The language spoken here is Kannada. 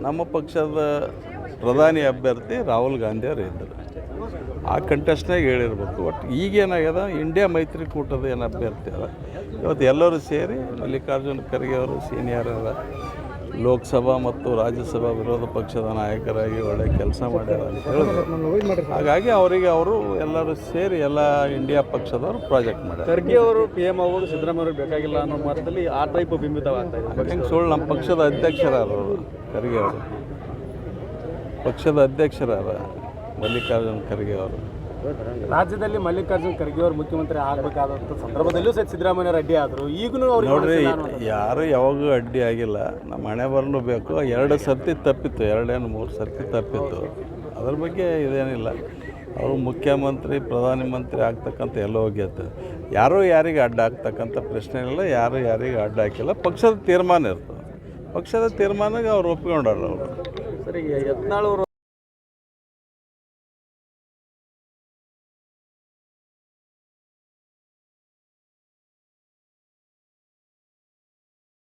ನಮ್ಮ ಪಕ್ಷದ ಪ್ರಧಾನಿ ಅಭ್ಯರ್ಥಿ ರಾಹುಲ್ ಗಾಂಧಿ ಅವರು ಇದ್ದರು. ಆ ಕಂಟೆಸ್ಟ್ನಾಗ ಹೇಳಿರ್ಬೇಕು. ಒಟ್ಟು ಈಗೇನಾಗ್ಯದ ಇಂಡಿಯಾ ಮೈತ್ರಿಕೂಟದ ಏನು ಅಭ್ಯರ್ಥಿ ಅದ ಇವತ್ತು ಎಲ್ಲರೂ ಸೇರಿ ಮಲ್ಲಿಕಾರ್ಜುನ ಖರ್ಗೆ ಅವರು ಸೀನಿಯರ್ ಅದ, ಲೋಕಸಭಾ ಮತ್ತು ರಾಜ್ಯಸಭಾ ವಿರೋಧ ಪಕ್ಷದ ನಾಯಕರಾಗಿ ಒಳ್ಳೆ ಕೆಲಸ ಮಾಡ್ಯಾರ ಅಂತ ಹೇಳಿದ್ರು. ಹಾಗಾಗಿ ಅವರಿಗೆ ಅವರು ಎಲ್ಲರೂ ಸೇರಿ ಎಲ್ಲ ಇಂಡಿಯಾ ಪಕ್ಷದವರು ಪ್ರಾಜೆಕ್ಟ್ ಮಾಡ್ಯಾರ. ಖರ್ಗೆ ಅವರು PM ಆಗೋದು ಸಿದ್ದರಾಮಯ್ಯ ಬೇಕಾಗಿಲ್ಲ ಅನ್ನೋ ಮಾತಲ್ಲಿ ಆ ಟೈಪ್ ಬಿಂಬಿತವಾಗ್ತಾ ಇದೆ. ಹೆಂಗೆ ಸುಳ್ಳು, ನಮ್ಮ ಪಕ್ಷದ ಅಧ್ಯಕ್ಷರಾದರು ಖರ್ಗೆ ಅವರು, ಪಕ್ಷದ ಅಧ್ಯಕ್ಷರಾದ ಮಲ್ಲಿಕಾರ್ಜುನ ಖರ್ಗೆ ಅವರು. ರಾಜ್ಯದಲ್ಲಿ ಮಲ್ಲಿಕಾರ್ಜುನ ಖರ್ಗೆ ಅವರು ಮುಖ್ಯಮಂತ್ರಿ ಆಗಬೇಕಾದಂಥ ಸಂದರ್ಭದಲ್ಲೂ ಸಹ ಸಿದ್ದರಾಮಯ್ಯ ಅಡ್ಡಿ ಆದರು. ಈಗೂ ಅವ್ರಿಗೆ ನೋಡ್ರಿ, ಯಾರು ಯಾವಾಗೂ ಅಡ್ಡಿ ಆಗಿಲ್ಲ. ನಮ್ಮ ಹಣೆ ಬರಲು ಬೇಕು. 2 ಸರ್ತಿ ತಪ್ಪಿತ್ತು, 2-3 ಸರ್ತಿ ತಪ್ಪಿತ್ತು. ಅದ್ರ ಬಗ್ಗೆ ಇದೇನಿಲ್ಲ. ಅವರು ಮುಖ್ಯಮಂತ್ರಿ ಪ್ರಧಾನಮಂತ್ರಿ ಆಗ್ತಕ್ಕಂಥ ಎಲ್ಲ ಹೋಗ್ಯತ್ತೆ. ಯಾರೂ ಯಾರಿಗೆ ಅಡ್ಡ ಆಗ್ತಕ್ಕಂಥ ಪ್ರಶ್ನೆ ಇಲ್ಲ, ಯಾರು ಯಾರಿಗೆ ಅಡ್ಡ ಹಾಕಿಲ್ಲ. ಪಕ್ಷದ ತೀರ್ಮಾನ ಇರ್ತದೆ. ಪಕ್ಷದ ತೀರ್ಮಾನಕ್ಕೆ ಅವ್ರು ಒಪ್ಪಿಕೊಂಡಾರ. ಅವರು ಸರಿ, ಯತ್ನಾಳ್ ಅವರು